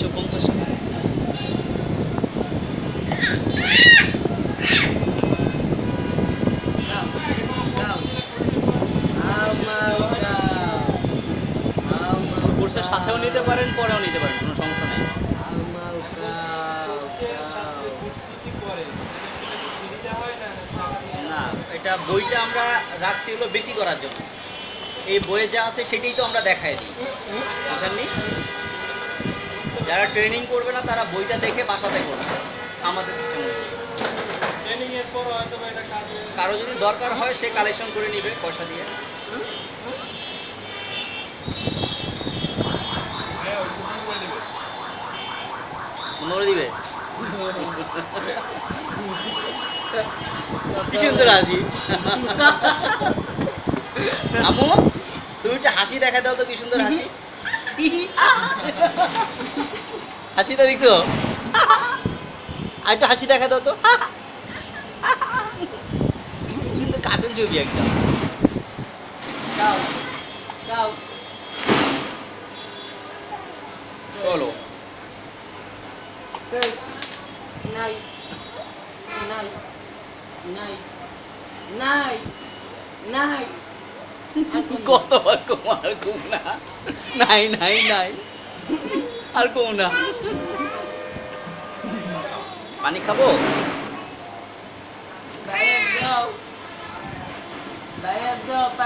350 টাকা। কোর্সের সাথেও নিতে পারেন, পরেও নিতে পারেন, কোনো সমস্যা নেই। না, এটা বইটা আমরা রাখছি হলো বিক্রি করার জন্য। এই বইয়ে যা আছে সেটাই তো আমরা দেখাই দিই, বুঝলেননি? যারা ট্রেনিং করবে না তারা বইটা দেখে বাসাতে করবে আমাদের সিস্টেম অনুযায়ী। কারো যদি দরকার হয় সে কালেকশন করে নিবে পয়সা দিয়ে। মনে দিবে। কি সুন্দর হাসি। আমু, তুমি একটা হাসি দেখা দাও তো, কি সুন্দর হাসি। হাসিটা দেখছো? আর একটু হাসি দেখা দাও তো। সুন্দর কার্টুন ছবি একদম। চলো। নাই নাই নাই নাই নাই কতবার কম, আর কম না। নাই নাই নাই, আর কম না। পানি খাবো? Bayar go.